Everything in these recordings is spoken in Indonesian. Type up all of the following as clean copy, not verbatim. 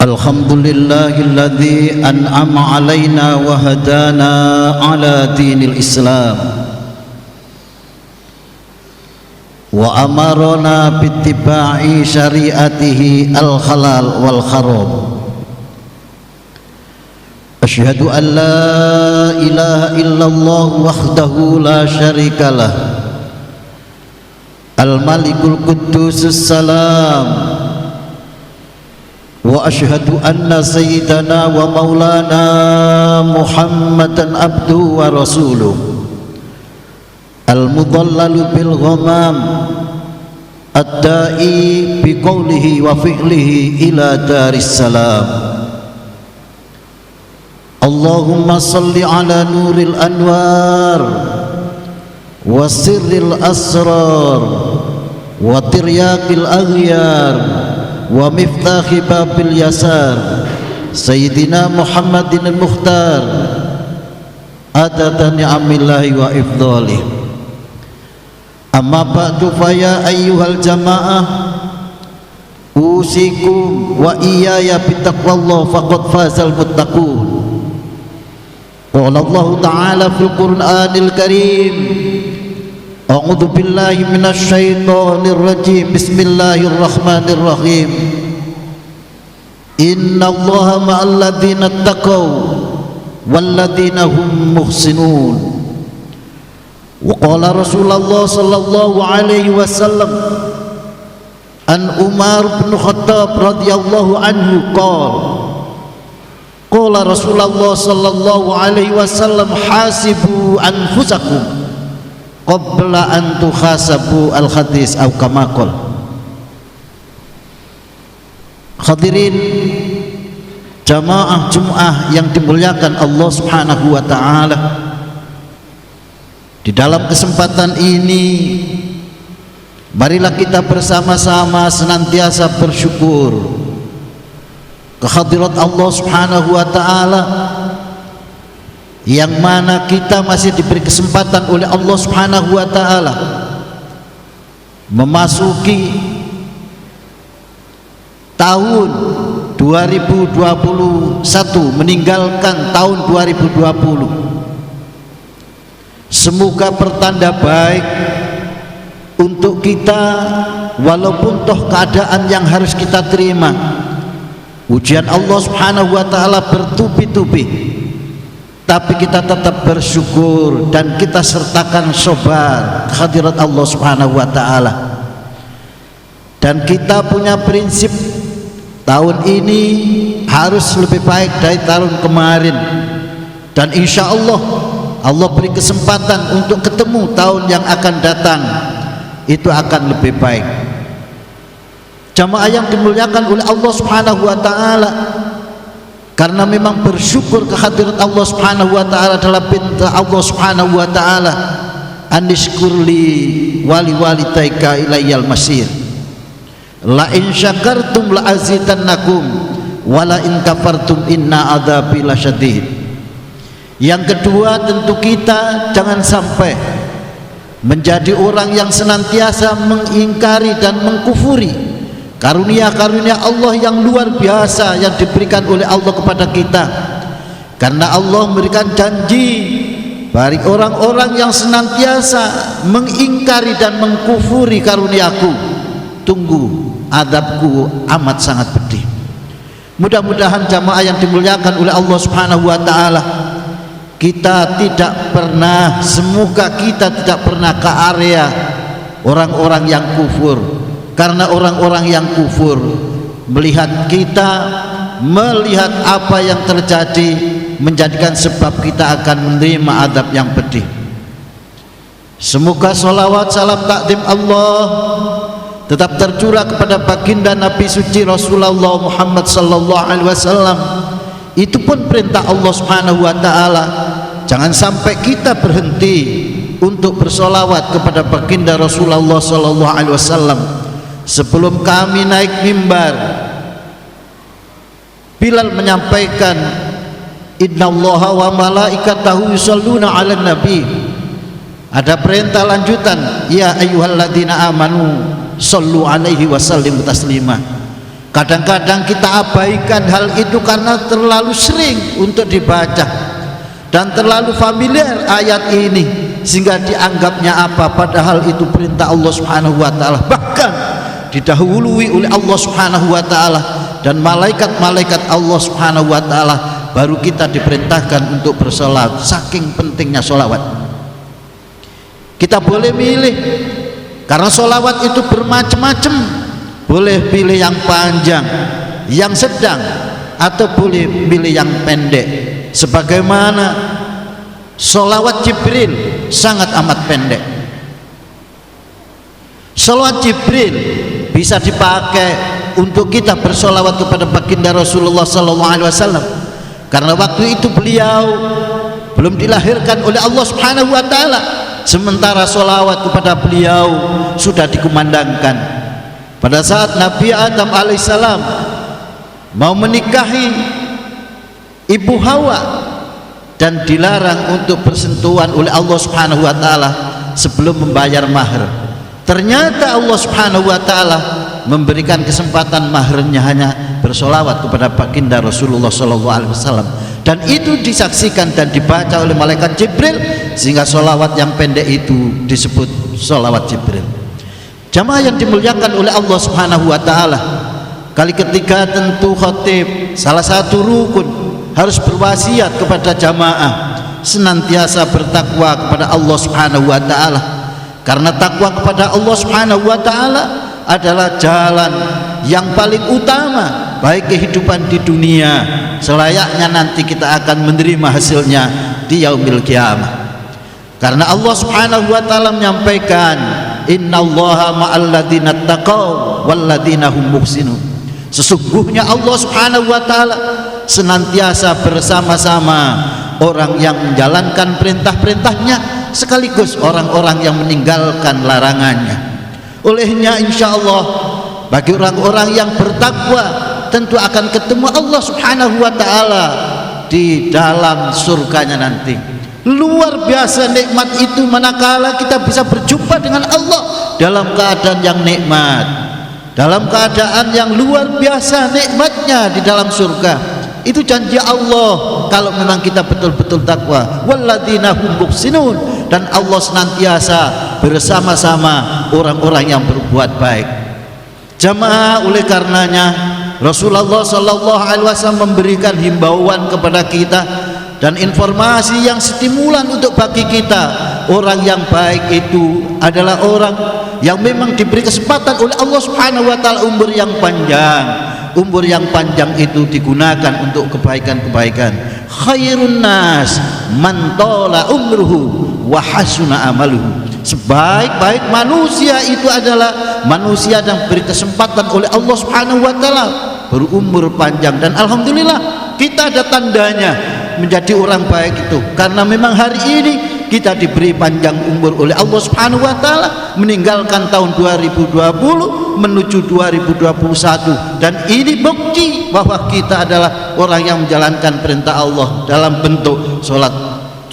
Alhamdulillahilladzi an'ama alaina wa hadana ala dinil Islam wa amarona bittiba'i syariatihi al-halal wal haram. Asyhadu an la ilaha illallah wahdahu la syarikalah al-malikul quddusus salam. Wa asyhadu anna sayyidana wa maulana Muhammadan abduhu wa rasuluh al-mudhallalu bil ghamam ad-da'i bi qawlihi wa fi'lihi ila daris salam. Allahumma salli ala nuril anwar wa sirril asrar wa tiryaqil aghyar wa miftahi babil yasar Sayyidina Muhammadin al-Mukhtar adada ni'amillahi wa ifdhalih. Amma ba'du fa ya ayyuhal jamaah usikum wa iyaya bittaqwallah faqad fazal muttaqun. Qala Allah ta'ala fil Qur'anil Karim A'udzu billahi minasy syaithanir rajim. Bismillahirrahmanirrahim. Innallaha ma'al ladzina taqaw wal ladzina hum muhsinun. Wa qala Rasulullah sallallahu alaihi wasallam an Umar bin Khattab radhiyallahu anhu qala Rasulullah sallallahu alaihi wasallam hasibu anfusakum qabla an tukhasabu al-hadis au kama qala. Hadirin jamaah Jumat yang dimuliakan Allah Subhanahu wa taala, di dalam kesempatan ini marilah kita bersama-sama senantiasa bersyukur kehadirat Allah Subhanahu wa taala, yang mana kita masih diberi kesempatan oleh Allah Subhanahu wa taala memasuki tahun 2021, meninggalkan tahun 2020. Semoga pertanda baik untuk kita, walaupun toh keadaan yang harus kita terima, ujian Allah Subhanahu wa taala bertubi-tubi, tapi kita tetap bersyukur dan kita sertakan sabar kehadirat Allah Subhanahu wa taala. Dan kita punya prinsip tahun ini harus lebih baik dari tahun kemarin, dan insya Allah Allah beri kesempatan untuk ketemu tahun yang akan datang, itu akan lebih baik. Jamaah yang dimuliakan oleh Allah Subhanahu wa taala, karena memang bersyukur kehadirat Allah Subhanahu wa taala adalah perintah Allah Subhanahu wa taala, anishkurli wali walitaika ilayyal masir. La in syakartum la azidannakum wa la in kafartum inna adzabi lasyadid. Yang kedua, tentu kita jangan sampai menjadi orang yang senantiasa mengingkari dan mengkufuri karunia-karunia Allah yang luar biasa yang diberikan oleh Allah kepada kita. Karena Allah memberikan janji bagi orang-orang yang senantiasa mengingkari dan mengkufuri karuniaku, tunggu azabku amat sangat pedih. Mudah-mudahan jamaah yang dimuliakan oleh Allah Subhanahu wa taala, kita tidak pernah, semoga kita tidak pernah ke area orang-orang yang kufur. Karena orang-orang yang kufur melihat kita, melihat apa yang terjadi, menjadikan sebab kita akan menerima azab yang pedih. Semoga salawat salam takdim Allah tetap tercurah kepada baginda Nabi suci Rasulullah Muhammad sallallahu alaihi wasallam. Itu pun perintah Allah Subhanahu wa taala. Jangan sampai kita berhenti untuk bersolawat kepada baginda Rasulullah sallallahu alaihi wasallam. Sebelum kami naik mimbar, Bilal menyampaikan, innallaha wa malaikatahu yusholluna 'alan nabi. Ada perintah lanjutan, ya ayyuhalladzina amanu shollu alaihi wa sallimu taslima. Kadang-kadang kita abaikan hal itu karena terlalu sering untuk dibaca dan terlalu familiar ayat ini, sehingga dianggapnya apa, padahal itu perintah Allah Subhanahu wa taala, bahkan didahului oleh Allah Subhanahu wa taala dan malaikat-malaikat Allah Subhanahu wa taala, baru kita diperintahkan untuk bersolawat. Saking pentingnya solawat. Kita boleh milih, karena solawat itu bermacam-macam. Boleh pilih yang panjang, yang sedang, atau boleh pilih yang pendek. Sebagaimana solawat Jibril sangat amat pendek. Solawat Jibril bisa dipakai untuk kita bersolawat kepada baginda Rasulullah SAW, karena waktu itu beliau belum dilahirkan oleh Allah Subhanahu wa taala, sementara solawat kepada beliau sudah dikumandangkan. Pada saat Nabi Adam alaihissalam mau menikahi Ibu Hawa dan dilarang untuk bersentuhan oleh Allah Subhanahu wa taala sebelum membayar mahar, ternyata Allah Subhanahu wa taala memberikan kesempatan maharnya hanya bersolawat kepada baginda Rasulullah SAW, dan itu disaksikan dan dibaca oleh malaikat Jibril, sehingga solawat yang pendek itu disebut solawat Jibril. Jamaah yang dimuliakan oleh Allah Subhanahu wa taala, kali ketiga tentu khatib salah satu rukun harus berwasiat kepada jamaah senantiasa bertakwa kepada Allah Subhanahu wa taala, karena takwa kepada Allah Subhanahu wa taala adalah jalan yang paling utama baik kehidupan di dunia, selayaknya nanti kita akan menerima hasilnya di yaumil qiyamah. Karena Allah Subhanahu wa taala menyampaikan, innallaha ma'al ladzina taqaw wal ladzina hum muhsinun. Sesungguhnya Allah Subhanahu wa taala senantiasa bersama-sama orang yang menjalankan perintah-perintahnya sekaligus orang-orang yang meninggalkan larangannya. Olehnya insyaallah bagi orang-orang yang bertakwa tentu akan ketemu Allah Subhanahu wa taala di dalam surganya nanti. Luar biasa nikmat itu manakala kita bisa berjumpa dengan Allah dalam keadaan yang nikmat, dalam keadaan yang luar biasa nikmatnya di dalam surga. Itu janji Allah kalau memang kita betul-betul takwa. Walladzina hum muhsinun, dan Allah senantiasa bersama-sama orang-orang yang berbuat baik. Jamaah, oleh karenanya Rasulullah SAW memberikan himbauan kepada kita dan informasi yang stimulan untuk bagi kita. Orang yang baik itu adalah orang yang memang diberi kesempatan oleh Allah Subhanahu wa taala umur yang panjang. Umur yang panjang itu digunakan untuk kebaikan-kebaikan. Khairun nas man tala umruhu wa hasuna amaluhu. Sebaik-baik manusia itu adalah manusia yang diberi kesempatan oleh Allah Subhanahu wa taala berumur panjang, dan alhamdulillah kita ada tandanya menjadi orang baik itu, karena memang hari ini kita diberi panjang umur oleh Allah Subhanahu wa taala, meninggalkan tahun 2020 menuju 2021, dan ini bukti bahwa kita adalah orang yang menjalankan perintah Allah dalam bentuk sholat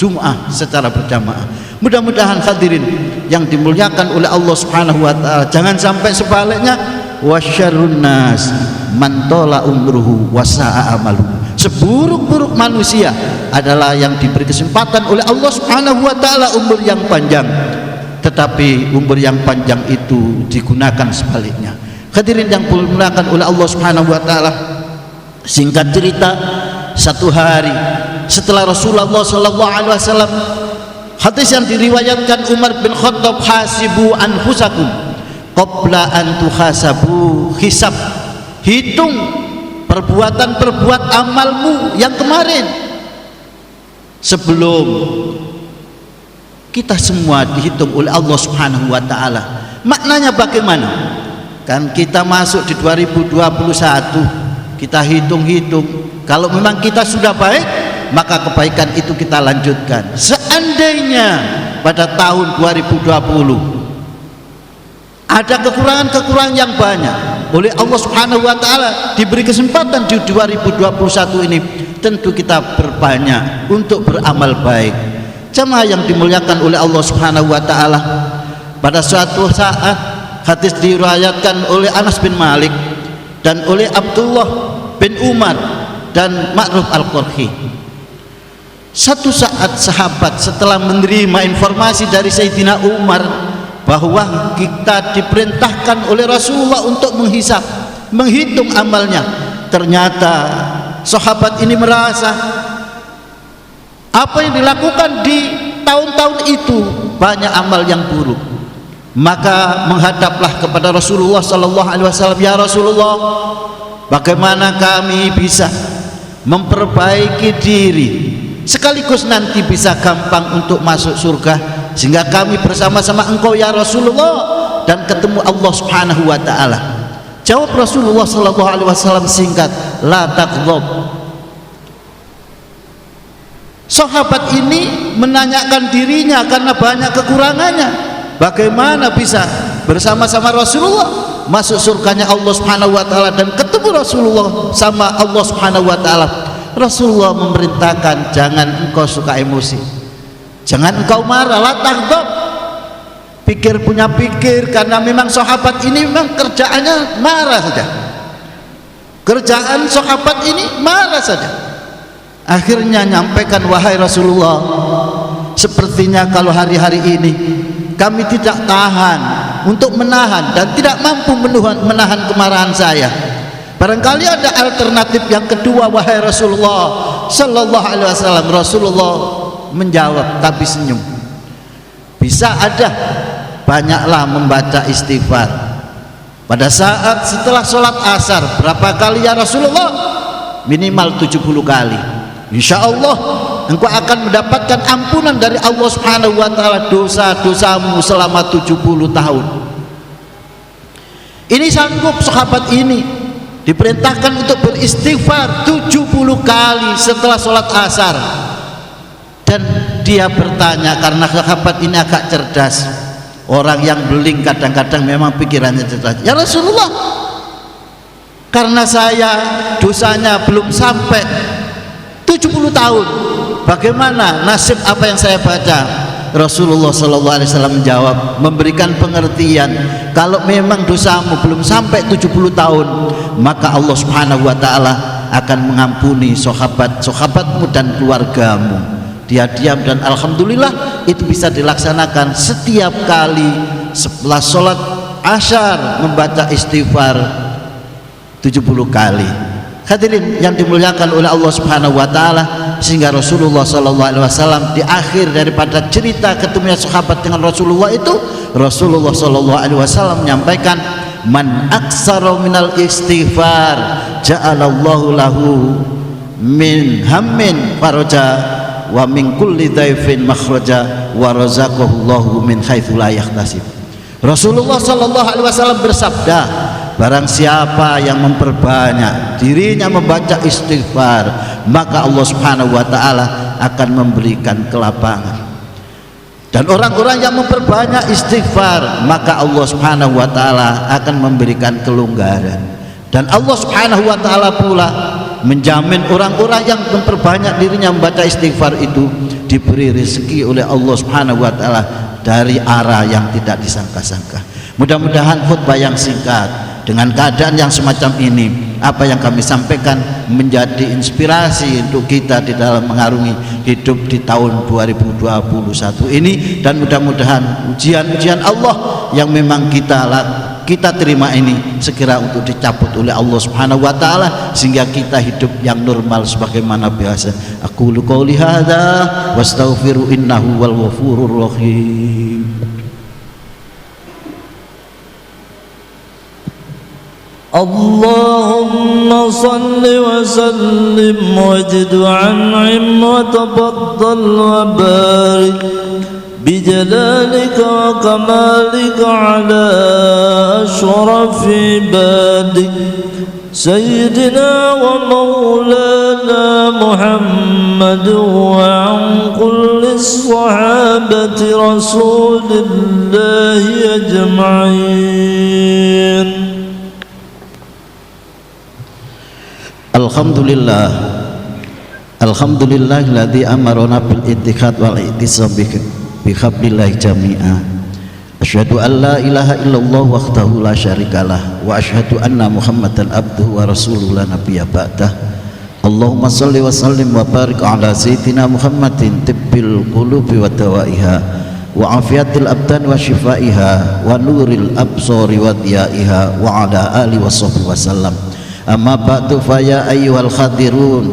Jum'ah secara berjamaah. Mudah-mudahan hadirin yang dimuliakan oleh Allah Subhanahu wa taala, jangan sampai sebaliknya, wasyarrun nas man tala umruhu wa sa'a amaluhu. Seburuk-buruk manusia adalah yang diberi kesempatan oleh Allah Subhanahu wa taala umur yang panjang, tetapi umur yang panjang itu digunakan sebaliknya. Hadirin yang dimuliakan oleh Allah Subhanahu wa taala, singkat cerita, satu hari setelah Rasulullah SAW, hadis yang diriwayatkan Umar bin Khattab, hasibu anfusakum qabla an tuhasabu, hisab, hitung perbuatan-perbuat amalmu yang kemarin sebelum kita semua dihitung oleh Allah Subhanahu wa taala. Maknanya bagaimana? Kan kita masuk di 2021, kita hitung-hitung, kalau memang kita sudah baik, maka kebaikan itu kita lanjutkan. Seandainya pada tahun 2020 ada kekurangan-kekurangan yang banyak, oleh Allah Subhanahu wa taala diberi kesempatan di 2021 ini, tentu kita berbanyak untuk beramal baik. Jamaah yang dimuliakan oleh Allah Subhanahu wa taala, pada suatu saat hadis diriwayatkan oleh Anas bin Malik dan oleh Abdullah bin Umar dan Ma'ruf Al-Qurhi. Satu saat sahabat setelah menerima informasi dari Sayyidina Umar bahwa kita diperintahkan oleh Rasulullah untuk menghisab, menghitung amalnya, ternyata sahabat ini merasa apa yang dilakukan di tahun-tahun itu banyak amal yang buruk. Maka menghadaplah kepada Rasulullah sallallahu alaihi wasallam, ya Rasulullah, bagaimana kami bisa memperbaiki diri sekaligus nanti bisa gampang untuk masuk surga, sehingga kami bersama-sama engkau ya Rasulullah dan ketemu Allah Subhanahu wa taala. Jawab Rasulullah sallallahu alaihi wasallam singkat, la taghdab. Sahabat ini menanyakan dirinya karena banyak kekurangannya, bagaimana bisa bersama-sama Rasulullah masuk surganya Allah Subhanahu wa taala dan ketemu Rasulullah sama Allah Subhanahu wa taala. Rasulullah memerintahkan, jangan engkau suka emosi, jangan engkau marah, la taghdab. Pikir punya pikir, karena memang sahabat ini memang kerjaannya marah saja. Kerjaan sahabat ini marah saja. Akhirnya nyampaikan, wahai Rasulullah, sepertinya kalau hari-hari ini kami tidak tahan untuk menahan dan tidak mampu menahan kemarahan saya. Barangkali ada alternatif yang kedua, wahai Rasulullah sallallahu alaihi wasallam. Rasulullah menjawab tapi senyum. Bisa ada, banyaklah membaca istighfar. Pada saat setelah sholat asar, berapa kali ya Rasulullah? Minimal 70 kali. Insya Allah engkau akan mendapatkan ampunan dari Allah Subhanahu wa taala dosa-dosamu selama 70 tahun. Ini sanggup sahabat ini diperintahkan untuk beristighfar 70 kali setelah sholat asar. Dan dia bertanya, karena sahabat ini agak cerdas, orang yang beling kadang-kadang memang pikirannya cerdas, ya Rasulullah, karena saya dosanya belum sampai 70 tahun, bagaimana nasib apa yang saya baca? Rasulullah sallallahu alaihi wasallam menjawab, memberikan pengertian, kalau memang dosamu belum sampai 70 tahun, maka Allah Subhanahu wa taala akan mengampuni sahabat-sahabatmu dan keluargamu. Dia diam, dan alhamdulillah itu bisa dilaksanakan setiap kali setelah sholat asyar membaca istighfar 70 kali. Hadirin yang dimuliakan oleh Allah Subhanahu wa taala, sehingga Rasulullah sallallahu alaihi wasallam di akhir daripada cerita ketemunya sahabat dengan Rasulullah itu, Rasulullah sallallahu alaihi wasallam menyampaikan, man aksara minal istighfar ja'alallahu lahu min hammin faraja wa min kulli dhaifin makhraja wa razaqahullahu min haitsu la yahtasib. Rasulullah sallallahu alaihi wasallam bersabda, barang siapa yang memperbanyak dirinya membaca istighfar, maka Allah Subhanahu wa taala akan memberikan kelapangan. Dan orang-orang yang memperbanyak istighfar, maka Allah Subhanahu wa taala akan memberikan kelonggaran. Dan Allah Subhanahu wa taala pula menjamin orang-orang yang memperbanyak dirinya membaca istighfar itu diberi rezeki oleh Allah Subhanahu wa taala dari arah yang tidak disangka-sangka. Mudah-mudahan khutbah yang singkat dengan keadaan yang semacam ini, apa yang kami sampaikan menjadi inspirasi untuk kita di dalam mengarungi hidup di tahun 2021 ini. Dan mudah-mudahan ujian-ujian Allah yang memang kita terima ini segera untuk dicabut oleh Allah Subhanahu wa taala, sehingga kita hidup yang normal sebagaimana biasa. Aqulu qouli hadza wastaghfiru innahu wal ghafurur rahim. Allahumma salli wa sallim wajid wa an'im wa tafaddal wa barik bijalalika wa kamalika ala ashrafi ibadik sayyidina wa maulana Muhammad wa an kulli sahabati rasulillahi ajma'in. Alhamdulillah, alhamdulillahilladzi amarona bil ittikhad wal i'tisam bi hablillahi jami'a. Asyhadu an la ilaha illallah wahdahu la syarikalah wa asyhadu anna Muhammadan abduhu wa rasuluhu la nabiyya ba'dah. Allahumma salli wa sallim wa barik ala sayyidina Muhammadin tibbil qulubi wa dawaiha wa afiatil abdan wa shifaiha wa nuril absari wa diyaiha wa ala alihi wa sahbihi wa sallam. Amma ba'du fa ya ayyuhal khadirun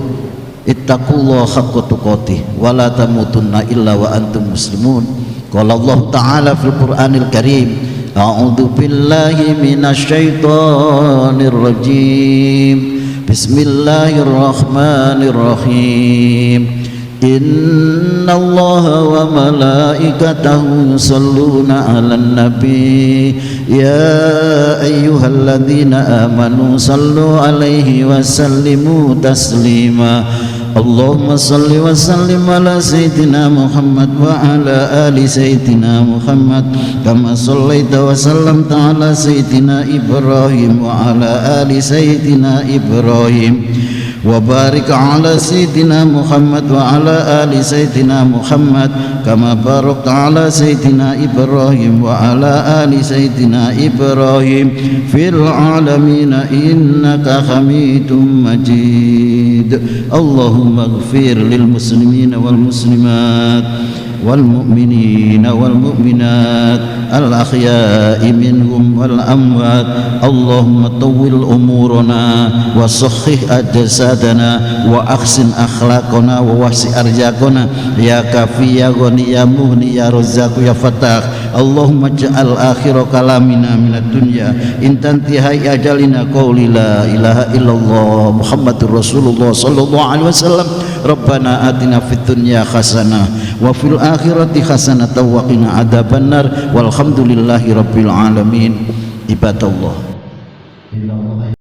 ittaqullaha haqqa tuqatih wa la tamutunna illa wa antum muslimun. Qala Allah Ta'ala fil Qur'anil Karim, a'udzu billahi minasy syaithanir rajim. Bismillahirrahmanirrahim. Innallaha wa malaikatahu yusholluna 'alan nabi ya ayyuhalladzina amanu shallu 'alaihi wa sallimu taslima. Allahumma salli wa sallim ala sayyidina Muhammad wa ala ali sayyidina Muhammad kama sallaita wa sallamta ala sayyidina Ibrahim wa ala ali sayyidina Ibrahim wa barik ala sayyidina Muhammad wa ala ali sayyidina Muhammad kama barakta ala sayyidina Ibrahim wa ala ali sayyidina Ibrahim fil alamin innaka Hamidum Majid. Allahumma ighfir lil muslimina wal muslimat wal mu'minina wal mu'minat al ahya'i minhum wal amwat. Allahumma tawwil umurana wa sahhih ajsadana wa ahsin akhlaqana wa wasi' arzaqana ya kafi ya ghani ya mughni ya razzaq ya fatah. Allahumma ja'al akhir kalamina minad dunya intantihai ajalina qawli la ilaha illallah Muhammadur Rasulullah sallallahu alaihi wasallam. Rabbana atina fid dunya hasanah wa fil akhirati hasanatan wa qina adzabannar walhamdulillahi rabbil alamin. Ibadallah.